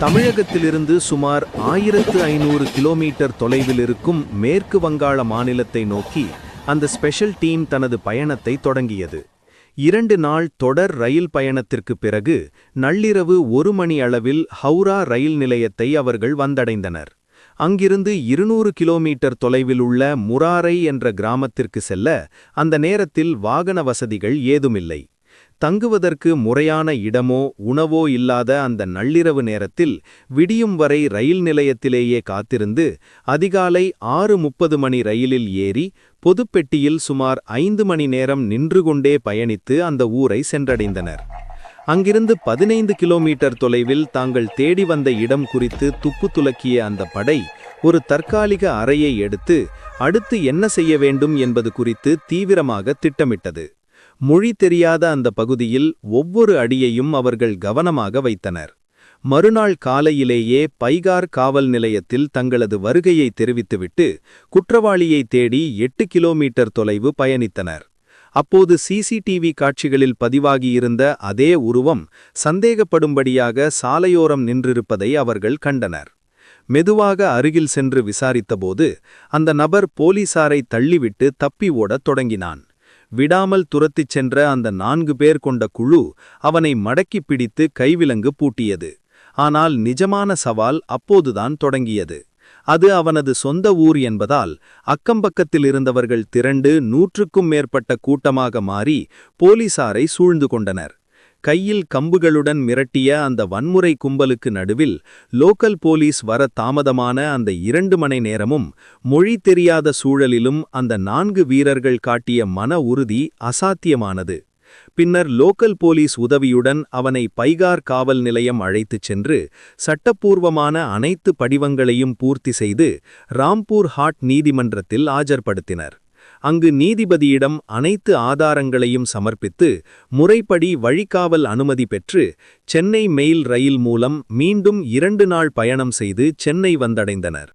தமிழகத்திலிருந்து சுமார் 1500 கிலோமீட்டர் தொலைவில் இருக்கும் மேற்கு வங்காள மாநிலத்தை நோக்கி அந்த ஸ்பெஷல் டீம் தனது பயணத்தை தொடங்கியது. 2 நாள் தொடர் ரயில் பயணத்திற்கு பிறகு நள்ளிரவு 1 மணி அளவில் ஹவுரா ரயில் நிலையத்தை அவர்கள் வந்தடைந்தனர். அங்கிருந்து 200 கிலோமீட்டர் தொலைவில் உள்ள முராரை என்ற கிராமத்திற்கு செல்ல அந்த நேரத்தில் வாகன வசதிகள் ஏதுமில்லை. தங்குவதற்கு முறையான இடமோ உணவோ இல்லாத அந்த நள்ளிரவு நேரத்தில் விடியும் வரை ரயில் நிலையத்திலேயே காத்திருந்து அதிகாலை 6:30 மணி ரயிலில் ஏறி பொதுப்பெட்டியில் சுமார் 5 மணி நேரம் நின்று கொண்டே பயணித்து அந்த ஊரை சென்றடைந்தனர். அங்கிருந்து 15 கிலோமீட்டர் தொலைவில் தாங்கள் தேடி வந்த இடம் குறித்து துப்பு துலக்கிய அந்த படை ஒரு தற்காலிக அறையை எடுத்து அடுத்து என்ன செய்ய வேண்டும் என்பது குறித்து தீவிரமாக திட்டமிட்டது. மொழி தெரியாத அந்த பகுதியில் ஒவ்வொரு அடியையும் அவர்கள் கவனமாக வைத்தனர். மறுநாள் காலையிலேயே பைகார் காவல் நிலையத்தில் தங்களது வருகையை தெரிவித்துவிட்டு குற்றவாளியை தேடி 8 கிலோமீட்டர் தொலைவு பயணித்தனர். அப்போது சிசிடிவி காட்சிகளில் பதிவாகியிருந்த அதே உருவம் சந்தேகப்படும்படியாக சாலையோரம் நின்றிருப்பதை அவர்கள் கண்டனர். மெதுவாக அருகில் சென்று விசாரித்தபோது அந்த நபர் போலீசாரை தள்ளிவிட்டு தப்பி ஓடத் தொடங்கினான். விடாமல் துரத்திச் சென்ற அந்த 4 பேர் கொண்ட குழு அவனை மடக்கி பிடித்து கைவிலங்கு பூட்டியது. ஆனால் நிஜமான சவால் அப்போதுதான் தொடங்கியது. அது அவனது சொந்த ஊர் என்பதால் அக்கம்பக்கத்தில் இருந்தவர்கள் திரண்டு 100க்கும் மேற்பட்ட கூட்டமாக மாறி போலீசாரை சூழ்ந்து கொண்டனர். கையில் கம்புகளுடன் மிரட்டிய அந்த வன்முறை கும்பலுக்கு நடுவில் லோக்கல் போலீஸ் வர தாமதமான அந்த 2 மணி நேரமும் மொழி தெரியாத சூழலிலும் அந்த 4 வீரர்கள் காட்டிய மன உறுதி அசாத்தியமானது. பின்னர் லோக்கல் போலீஸ் உதவியுடன் அவனை பைகார் காவல் நிலையம் அழைத்துச் சென்று சட்டப்பூர்வமான அனைத்து படிவங்களையும் பூர்த்தி செய்து ராம்பூர் ஹாட் நீதிமன்றத்தில் ஆஜர்படுத்தினர். அங்கு நீதிபதியிடம் அனைத்து ஆதாரங்களையும் சமர்ப்பித்து முறைப்படி வழிகாவல் அனுமதி பெற்று சென்னை மெயில் ரயில் மூலம் மீண்டும் 2 நாள் பயணம் செய்து சென்னை வந்தடைந்தனர்.